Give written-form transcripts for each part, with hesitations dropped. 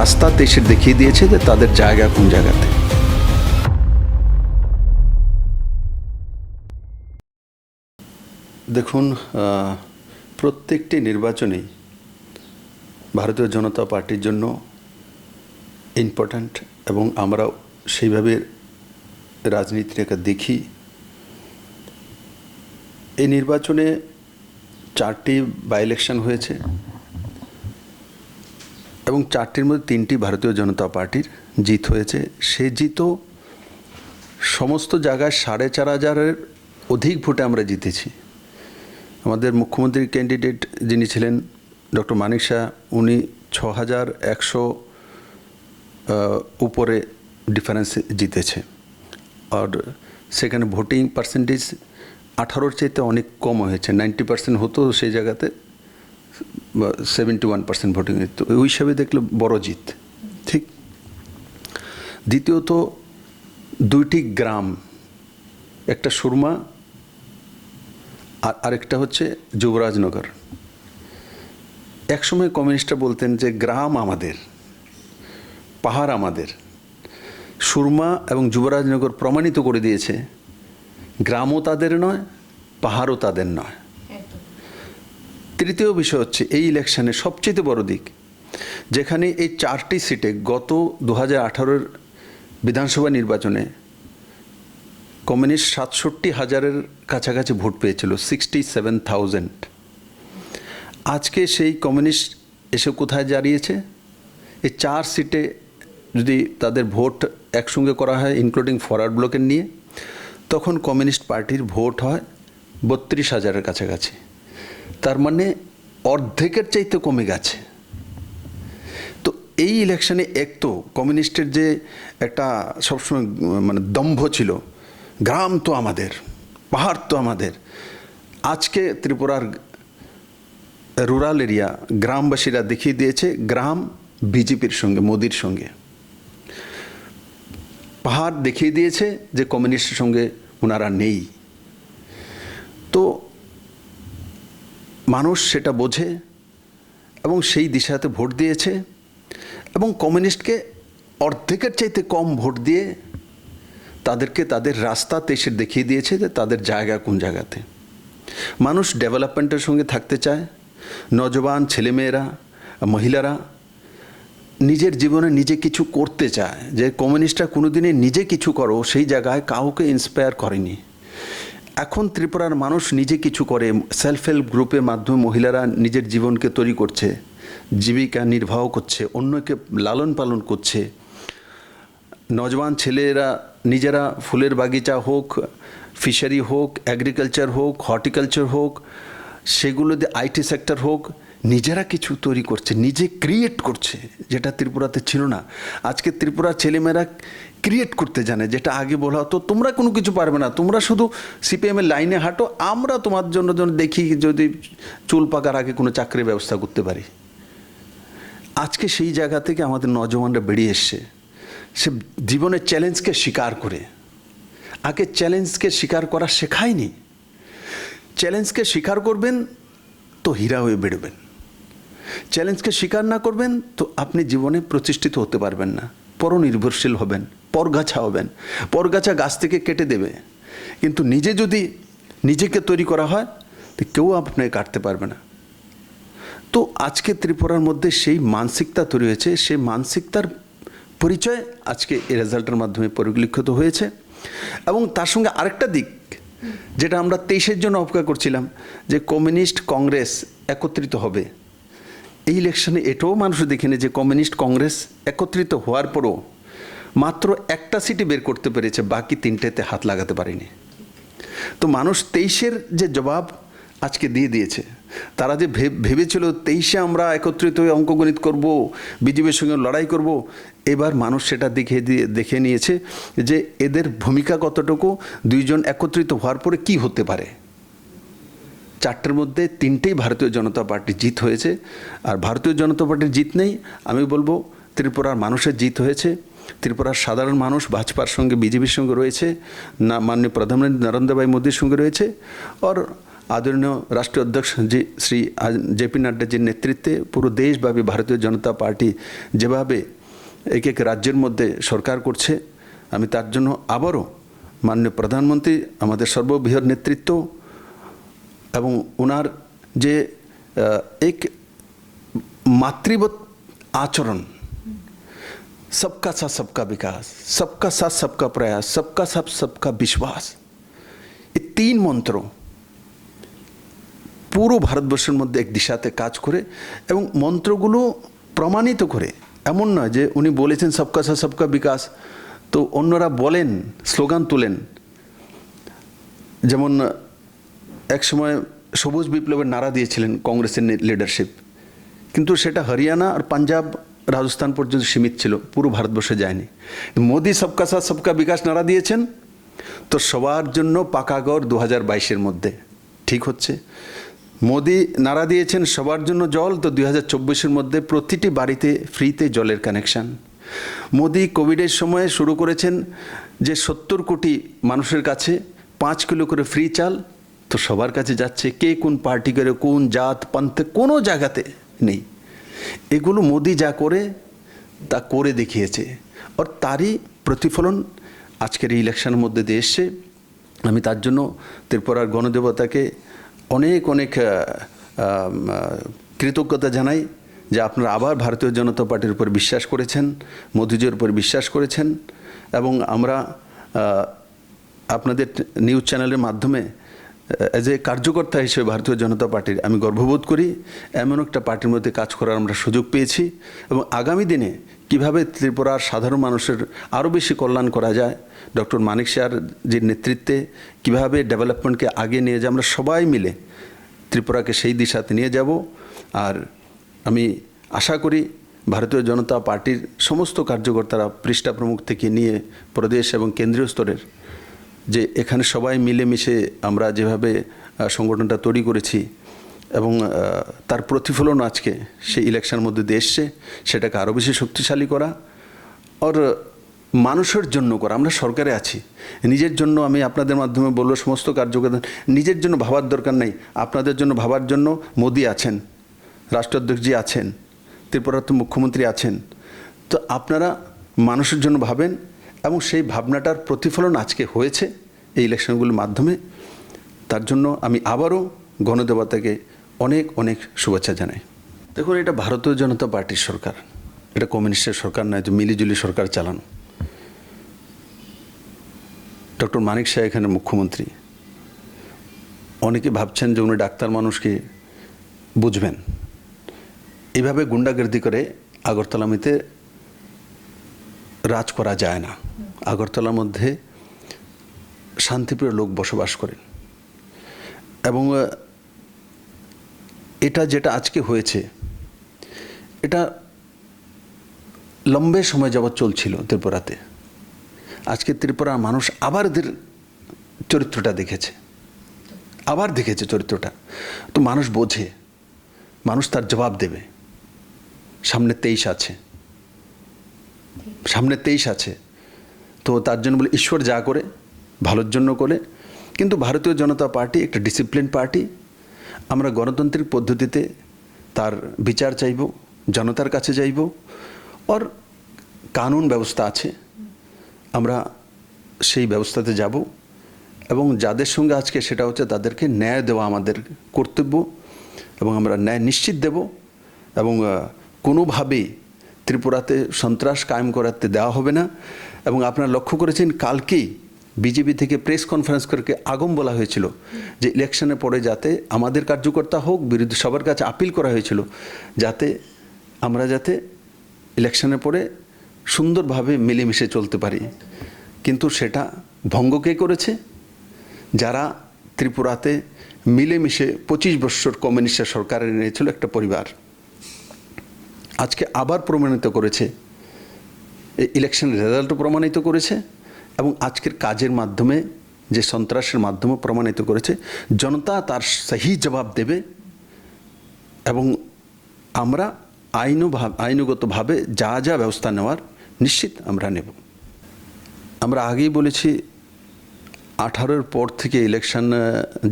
রাস্তা দেশে দেখিয়ে দিয়েছে যে তাদের জায়গা কোন জায়গাতে। দেখুন, প্রত্যেকটি নির্বাচনেই ভারতীয় জনতা পার্টির জন্য ইম্পর্ট্যান্ট এবং আমরা সেইভাবে রাজনীতিটাকে দেখি। এই নির্বাচনে 4টি বাই ইলেকশন হয়েছে এবং 4টির মধ্যে 3টি ভারতীয় জনতা পার্টির জিত হয়েছে। সে জিতও সমস্ত জায়গায় 4,500-এর অধিক ভোটে আমরা জিতেছি। আমাদের মুখ্যমন্ত্রীর ক্যান্ডিডেট যিনি ছিলেন ডক্টর মানিক শাহ, উনি 6,100 উপরে ডিফারেন্সে জিতেছে। আর সেখানে ভোটিং পার্সেন্টেজ 18-র চাইতে অনেক কম হয়েছে। 90% হতো সেই জায়গাতে 71% ভোটিং হতো। ওই হিসাবে দেখলে বড় জিত, ঠিক। দ্বিতীয়ত 2টি গ্রাম, একটা সুরমা আর আরেকটা হচ্ছে যুবরাজনগর। একসময় কমিউনিস্টরা বলতেন যে গ্রাম আমাদের, পাহাড় আমাদের। সুরমা এবং যুবরাজনগর প্রমাণিত করে দিয়েছে গ্রামও তাদের নয়, পাহাড়ও তাদের নয়। তৃতীয় বিষয় হচ্ছে এই ইলেকশনে সবচেয়ে বড় দিক, যেখানে এই 4টি সিটে গত 2018-এর বিধানসভা নির্বাচনে কমিউনিস্ট 67,000-এর কাছাকাছি ভোট পেয়েছিল, 67,000। আজকে সেই কমিউনিস্ট এসে কোথায় দাঁড়িয়েছে? এই 4 সিটে যদি তাদের ভোট একসঙ্গে করা হয় ইনক্লুডিং ফরওয়ার্ড ব্লকের নিয়ে, তখন কমিউনিস্ট পার্টির ভোট হয় 32,000-এর কাছাকাছি। তার মানে অর্ধেকের চাইতে কমে গেছে। তো এই ইলেকশনে এক তো কমিউনিস্টের যে একটা সবসময় মানে দম্ভ ছিল, গ্রাম তো আমাদের, পাহাড় তো আমাদের। আজকে ত্রিপুরার রুরাল এরিয়া গ্রামবাসীরা দেখিয়ে দিয়েছে গ্রাম বিজেপির সঙ্গে, মোদির সঙ্গে। পাহাড় দেখিয়ে দিয়েছে যে কমিউনিস্টের সঙ্গে ওনারা নেই। তো মানুষ সেটা বোঝে এবং সেই দিশাতে ভোট দিয়েছে এবং কমিউনিস্টকে অর্ধেকের চাইতে কম ভোট দিয়ে তাদেরকে তাদের রাস্তা দেশে দেখিয়ে দিয়েছে যে তাদের জায়গা কোন জায়গাতে। মানুষ ডেভেলপমেন্টের সঙ্গে থাকতে চায়। নজওয়ান ছেলেমেয়েরা, মহিলারা নিজের জীবনে নিজে কিছু করতে চায়। যে কমিউনিস্টরা কোনোদিনই নিজে কিছু করো সেই জায়গায় কাউকে ইন্সপায়ার করেনি। এখন ত্রিপুরার মানুষ নিজে কিছু করে, সেলফ হেল্প গ্রুপের মাধ্যমে মহিলারা নিজের জীবনকে তৈরি করছে, জীবিকা নির্বাহ করছে, অন্যকে লালন পালন করছে। নজওয়ান ছেলেরা নিজেরা ফুলের বাগিচা হোক, ফিশারি হোক, এগ্রিকালচার হোক, হর্টিকালচার হোক, সেগুলোতে আইটি সেক্টর হোক, নিজেরা কিছু তৈরি করছে, নিজে ক্রিয়েট করছে, যেটা ত্রিপুরাতে ছিল না। আজকে ত্রিপুরার ছেলেমেয়েরা ক্রিয়েট করতে জানে, যেটা আগে বলা হতো তোমরা কোনো কিছু পারবে না, তোমরা শুধু সিপিএমের লাইনে হাঁটো, আমরা তোমার জন্য দেখি যদি চুল পাকার আগে কোনো চাকরির ব্যবস্থা করতে পারি। আজকে সেই জায়গা থেকে আমাদের নজওয়ানরা বেরিয়ে এসছে, সে জীবনের চ্যালেঞ্জকে স্বীকার করে। আগে চ্যালেঞ্জকে স্বীকার করা শেখায়নি। চ্যালেঞ্জকে স্বীকার করবেন তো হীরা হয়ে বেরোবেন, চ্যালেঞ্জকে স্বীকার না করবেন তো আপনি জীবনে প্রতিষ্ঠিত হতে পারবেন না, পরনির্ভরশীল হবেন, পরগাছা হবেন। পরগাছা গাছ থেকে কেটে দেবে, কিন্তু নিজে যদি নিজেকে তৈরি করা হয় তো কেউ আপনাকে কাটতে পারবে না। তো আজকে ত্রিপুরার মধ্যে সেই মানসিকতা তৈরি হয়েছে, সেই মানসিকতার পরিচয় আজকে এই রেজাল্টের মাধ্যমে পরিলক্ষিত হয়েছে। এবং তার সঙ্গে আরেকটা দিক, যেটা আমরা 23-এর জন্য অপেক্ষা করছিলাম যে কমিউনিস্ট কংগ্রেস একত্রিত হবে, এই ইলেকশনে এটাও মানুষ দেখেনি যে কমিউনিস্ট কংগ্রেস একত্রিত হওয়ার পরও মাত্র একটা সিটই বের করতে পেরেছে, বাকি 3টেতে হাত লাগাতে পারেনি। তো মানুষ 23-এর যে জবাব আজকে দিয়ে দিয়েছে। তারা যে ভেবেছিল 23-এ আমরা একত্রিত হয়ে অঙ্কগণিত করব, বিজেপির সঙ্গে লড়াই করব, এবার মানুষ সেটা দেখে নিয়েছে যে এদের ভূমিকা কতটুকু, দুইজন একত্রিত হওয়ার পরে কি হতে পারে। 4টের মধ্যে 3টেই ভারতীয় জনতা পার্টির জিত হয়েছে। আর ভারতীয় জনতা পার্টির জিত নেই, আমি বলবো ত্রিপুরার মানুষের জিত হয়েছে। ত্রিপুরার সাধারণ মানুষ ভাজপার সঙ্গে, বিজেপির সঙ্গে রয়েছে, না মাননীয় প্রধানমন্ত্রী নরেন্দ্র ভাই মোদীর সঙ্গে রয়েছে। আর आदरणीय राष्ट्रीय अध्यक्ष जी श्री JP नड्डा जी नेतृत्वे पुरो देशव्यापी भारतीय जनता पार्टी जेभावे এক এক রাজ্যের মধ্যে সরকার করছে। আমি তার জন্য আবারও মাননীয় প্রধানমন্ত্রী, আমাদের সর্ববৃহৎ নেতৃত্ব এবং ওনার যে এক মাতৃবৎ আচরণ, सबका साथ सबका विकास, सबका साथ सबका प्रयास, सबका साथ सबका विश्वास, এই তিন মন্ত্র পুরো ভারতবর্ষের মধ্যে এক দিশাতে কাজ করে এবং মন্ত্রগুলো প্রমাণিত করে। এমন নয় যে উনি বলেছেন সবকা সাথ সবকা বিকাশ, তো অন্যরা বলেন, স্লোগান তোলেন। যেমন এক সময় সবুজ বিপ্লবের নারা দিয়েছিলেন কংগ্রেসের লিডারশিপ, কিন্তু সেটা হরিয়ানা আর পাঞ্জাব, রাজস্থান পর্যন্ত সীমিত ছিল, পুরো ভারতবর্ষে যায়নি। মোদি সবকা সাথ সবকা বিকাশ নারা দিয়েছেন, তো সবার জন্য পাকা ঘর 2022-এর মধ্যে ঠিক হচ্ছে। মোদি নারা দিয়েছেন সবার জন্য জল, তো 2024-এর মধ্যে প্রতিটি বাড়িতে ফ্রিতে জলের কানেকশান। মোদি কোভিডের সময় শুরু করেছেন যে 70 কোটি মানুষের কাছে 5 কিলো করে ফ্রি চাল, তো সবার কাছে যাচ্ছে। কে কোন পার্টি করে, কোন জাত পন্থে, কোনো জায়গাতে নেই। এগুলো মোদি যা করে তা করে দেখিয়েছে, আর তারই প্রতিফলন আজকের এই ইলেকশনের মধ্যে দিয়ে এসছে। আমি তার জন্য ত্রিপুরার গণদেবতাকে অনেক অনেক কৃতজ্ঞতা জানাই যে আপনারা আবার ভারতীয় জনতা পার্টির উপর বিশ্বাস করেছেন, মোদিজির উপর বিশ্বাস করেছেন। এবং আমরা আপনাদের নিউজ চ্যানেলের মাধ্যমে এজ এ কার্যকর্তা হিসেবে ভারতীয় জনতা পার্টির আমি গর্ববোধ করি। এমন একটা পার্টির মধ্যে কাজ করার আমরা সুযোগ পেয়েছি, এবং আগামী দিনে কিভাবে ত্রিপুরার সাধারণ মানুষের আরও বেশি কল্যাণ করা যায়, ডক্টর মানিক শাহর যে নেতৃত্বে কিভাবে ডেভেলপমেন্টকে আগে নিয়ে যায়, আমরা সবাই মিলে ত্রিপুরাকে সেই দিশাতে নিয়ে যাব। আর আমি আশা করি ভারতীয় জনতা পার্টির সমস্ত কার্যকর্তারা পৃষ্ঠা প্রমুখ থেকে নিয়ে প্রদেশ এবং কেন্দ্রীয় স্তরের যে এখানে সবাই মিলেমিশে আমরা যেভাবে সংগঠনটা তৈরি করেছি এবং তার প্রতিফলন আজকে সেই ইলেকশনের মধ্যে দিয়ে এসছে, সেটাকে আরও বেশি শক্তিশালী করা আর মানুষের জন্য করা। আমরা সরকারে আছি, নিজের জন্য আমি আপনাদের মাধ্যমে বলবো সমস্ত কার্যকর্তা নিজের জন্য ভাবার দরকার নেই, আপনাদের জন্য ভাবার জন্য মোদি আছেন, রাষ্ট্রাধ্যক্ষজি আছেন, ত্রিপুরার তো মুখ্যমন্ত্রী আছেন। তো আপনারা মানুষের জন্য ভাবেন, এবং সেই ভাবনাটার প্রতিফলন আজকে হয়েছে এই ইলেকশনগুলোর মাধ্যমে। তার জন্য আমি আবারও গণদেবতাকে অনেক অনেক শুভেচ্ছা জানাই। দেখুন, এটা ভারতীয় জনতা পার্টির সরকার, এটা কমিউনিস্টের সরকার নয় যে মিলিজুলি সরকার চালানো। ডক্টর মানিক শাহ এখানে মুখ্যমন্ত্রী। অনেকে ভাবছেন যে উনি ডাক্তার মানুষকে বুঝবেন। এইভাবে গুন্ডাগর্দি করে আগরতলামিতে রাজ করা যায় না। আগরতলার মধ্যে শান্তিপ্রিয় লোক বসবাস করেন, এবং এটা যেটা আজকে হয়েছে এটা লম্বে সময় যাবৎ চলছিল ত্রিপুরাতে। আজকে ত্রিপুরার মানুষ আবার এদের চরিত্রটা দেখেছে, আবার দেখেছে চরিত্রটা। তো মানুষ বোঝে, মানুষ তার জবাব দেবে। সামনে 23 আছে, সামনে 23 আছে। তো তার জন্য বলে ঈশ্বর যা করে ভালোর জন্য করে। কিন্তু ভারতীয় জনতা পার্টি একটা ডিসিপ্লিন পার্টি। আমরা গণতান্ত্রিক পদ্ধতিতে তার বিচার চাইব, জনতার কাছে যাইব, আর কানুন ব্যবস্থা আছে, আমরা সেই ব্যবস্থাতে যাব। এবং যাদের সঙ্গে আজকে সেটা হচ্ছে তাদেরকে ন্যায় দেওয়া আমাদের কর্তব্য, এবং আমরা ন্যায় নিশ্চিত দেব। এবং কোনোভাবেই ত্রিপুরাতে সন্ত্রাস কায়েম করাতে দেওয়া হবে না। এবং আপনারা লক্ষ্য করেছেন কালকেই বিজেপি থেকে প্রেস কনফারেন্স করে আগম বলা হয়েছিল যে ইলেকশনের পরে যাতে আমাদের কার্যকর্তা হোক, বিরোধী সবার কাছে আপিল করা হয়েছিল যাতে আমরা ইলেকশনের পরে সুন্দরভাবে মিলেমিশে চলতে পারি। কিন্তু সেটা ভঙ্গ কে করেছে? যারা ত্রিপুরাতে মিলেমিশে 25 বছর কমিউনিস্ট সরকার এনেছিল একটা পরিবার, আজকে আবার প্রমাণিত করেছে, এই ইলেকশনের রেজাল্টও প্রমাণিত করেছে, এবং আজকের কাজের মাধ্যমে যে সন্ত্রাসের মাধ্যমে প্রমাণিত করেছে। জনতা তার সহি জবাব দেবে, এবং আমরা আইনগতভাবে যা যা ব্যবস্থা নেওয়ার নিশ্চিত আমরা নেব। আমরা আগেই বলেছি 18-এর পর থেকে ইলেকশন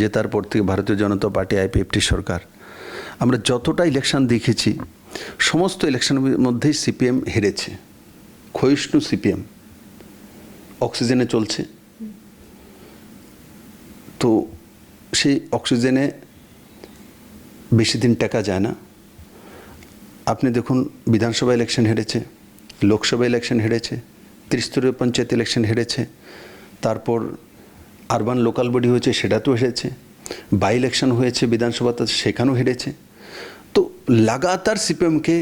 জেতার পর থেকে ভারতীয় জনতা পার্টি আইপিএফটি সরকার, আমরা যতটা ইলেকশন দেখেছি সমস্ত ইলেকশনের মধ্যেই সিপিএম হেরেছে। ক্ষয়িষ্ণু সিপিএম অক্সিজেনে চলছে। তো সেই অক্সিজেনে বেশি দিন টেকা যায় না। আপনি দেখুন, বিধানসভা ইলেকশন হেরেছে, লোকসভা ইলেকশন হেরেছে, ত্রিস্তরীয় পঞ্চায়েত ইলেকশন হেরেছে, তারপর আরবান লোকাল বডি হয়েছে, সেটাতেও হেরেছে, বাই ইলেকশন হয়েছে বিধানসভাতে, সেখানেও হেরেছে। তো লাগাতার সিপিএমকে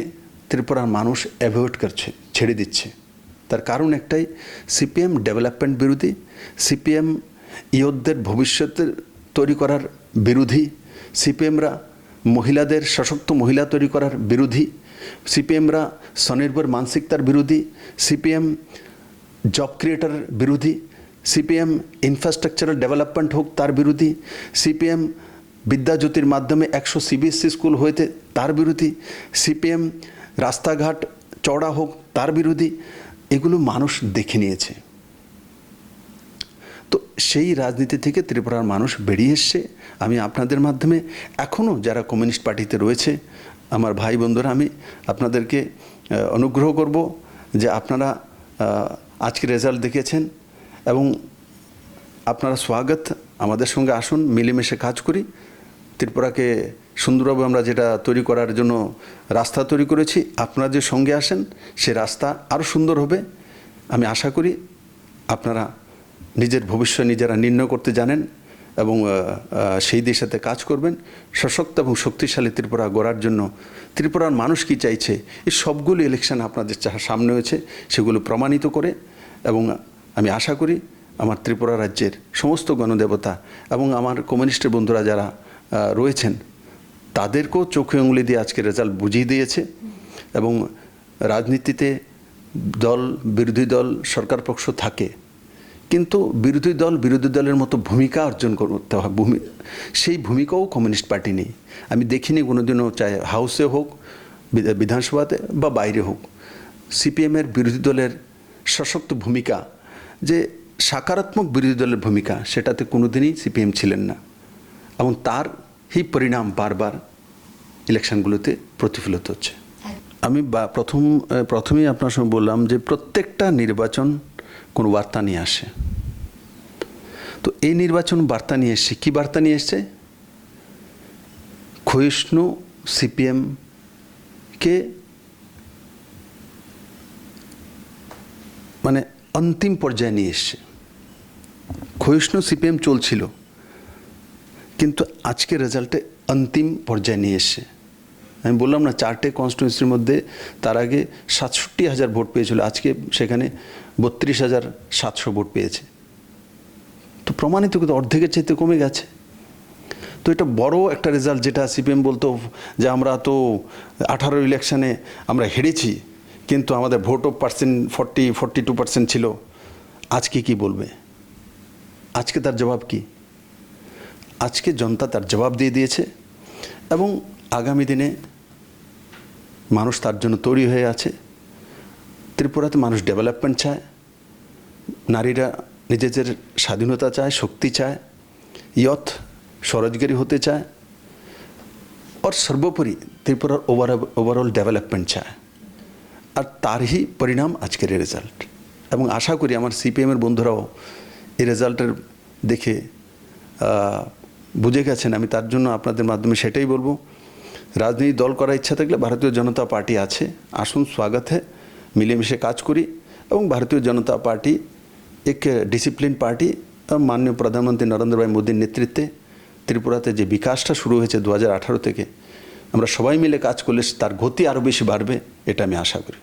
ত্রিপুরার মানুষ অ্যাভয়েড করছে, ছেড়ে দিচ্ছে। তার কারণ একটাই, সিপিএম ডেভেলপমেন্ট বিরোধী, সিপিএম ইয়ুথদের ভবিষ্যতের তৈরি করার বিরোধী, সিপিএমরা মহিলাদের সশক্ত মহিলা তৈরি করার বিরোধী, সিপিএমরা স্বনির্ভর মানসিকতার বিরোধী, সিপিএম জব ক্রিয়েটার বিরোধী, সিপিএম ইনফ্রাস্ট্রাকচারাল ডেভেলপমেন্ট হোক তার বিরোধী, সিপিএম বিদ্যাজ্যোতির মাধ্যমে 100 সিবিএসসি স্কুল হয়েছে তার বিরোধী, সিপিএম রাস্তাঘাট চওড়া হোক তার বিরোধী। এগুলো মানুষ দেখে নিয়েছে। তো সেই রাজনীতি থেকে ত্রিপুরার মানুষ বেরিয়ে এসছে। আমি আপনাদের মাধ্যমে এখনও যারা কমিউনিস্ট পার্টিতে রয়েছে আমার ভাই বন্ধুরা, আমি আপনাদেরকে অনুগ্রহ করব যে আপনারা আজকে রেজাল্ট দেখেছেন এবং আপনারা স্বাগত, আমাদের সঙ্গে আসুন, মিলেমিশে কাজ করি। ত্রিপুরাকে সুন্দরভাবে আমরা যেটা তৈরি করার জন্য রাস্তা তৈরি করেছি, আপনারা যে সঙ্গে আসেন সে রাস্তা আরও সুন্দর হবে। আমি আশা করি আপনারা নিজের ভবিষ্যৎ নিজেরা নির্ণয় করতে জানেন এবং সেই দিশাতে কাজ করবেন। সশক্ত এবং শক্তিশালী ত্রিপুরা গড়ার জন্য ত্রিপুরার মানুষ কী চাইছে, এই সবগুলো ইলেকশন আপনাদের সামনে হয়েছে, সেগুলো প্রমাণিত করে। এবং আমি আশা করি আমার ত্রিপুরা রাজ্যের সমস্ত গণদেবতা এবং আমার কমিউনিস্টের বন্ধুরা যারা রয়েছেন তাদেরকেও চোখে উঙ্গলি দিয়ে আজকে রেজাল্ট বুঝিয়ে দিয়েছে। এবং রাজনীতিতে দল, বিরোধী দল, সরকার পক্ষ থাকে, কিন্তু বিরোধী দলের মতো ভূমিকা অর্জন করতে হয়। সেই ভূমিকাও কমিউনিস্ট পার্টি নেই। আমি দেখিনি কোনোদিনও, চাই হাউসে হোক, বিধানসভাতে বা বাইরে হোক, সিপিএমের বিরোধী দলের সশক্ত ভূমিকা, যে সকারাত্মক বিরোধী দলের ভূমিকা, সেটাতে কোনোদিনই সিপিএম ছিলেন না। এবং তার এই পরিণাম বারবার ইলেকশনগুলোতে প্রতিফলিত হচ্ছে। আমি প্রথমেই আপনার সঙ্গে বললাম যে প্রত্যেকটা নির্বাচন কোনো বার্তা নিয়ে আসে। তো এই নির্বাচন বার্তা নিয়ে এসছে। কী বার্তা নিয়ে এসছে? ক্ষয়িষ্ণু সিপিএমকে মানে অন্তিম পর্যায়ে নিয়ে এসছে। ক্ষয়িষ্ণু সিপিএম চলছিল, কিন্তু আজকে রেজাল্টে অন্তিম পর্যায়ে নিয়ে এসছে। আমি বললাম না, 4টে কনস্টিটিউয়েন্সির মধ্যে তার আগে 67,000 ভোট পেয়েছিল, আজকে সেখানে 32,700 ভোট পেয়েছে। তো প্রমাণিত কিন্তু অর্ধেকের চাইতে কমে গেছে। তো এটা বড় একটা রেজাল্ট। যেটা সিপিএম বলতো যে আমরা তো 18 ইলেকশনে আমরা হেরেছি, কিন্তু আমাদের ভোটও 42% ছিল। আজকে কি বলবে? আজকে তার জবাব কি? আজকে জনতা তার জবাব দিয়ে দিয়েছে এবং আগামী দিনে মানুষ তার জন্য তৈরি হয়ে আছে। ত্রিপুরাতে মানুষ ডেভেলপমেন্ট চায়, নারীরা নিজেদের স্বাধীনতা চায়, শক্তি চায়, ইয়থ স্বরোজগারী হতে চায়, আর সর্বোপরি ত্রিপুরার ওভারঅল ডেভেলপমেন্ট চায়। আর তারই পরিণাম আজকের এই রেজাল্ট। এবং আশা করি আমার সিপিএমের বন্ধুরাও এই রেজাল্টের দেখে বুঝে গেছেন। আমি তার জন্য আপনাদের মাধ্যমে সেটাই বলবো, রাজনীতি দল করার ইচ্ছা থাকলে ভারতীয় জনতা পার্টি আছে, আসুন, স্বাগত है, মিলেমিশে কাজ করি। এবং ভারতীয় জনতা পার্টি এক ডিসিপ্লিন পার্টি, মাননীয় প্রধানমন্ত্রী নরেন্দ্র ভাই মোদীর নেতৃত্বে ত্রিপুরাতে যে বিকাশটা শুরু হয়েছে 2018 থেকে, আমরা সবাই মিলে কাজ করলে তার গতি আরও বেশি বাড়বে, এটা আমি আশা করি।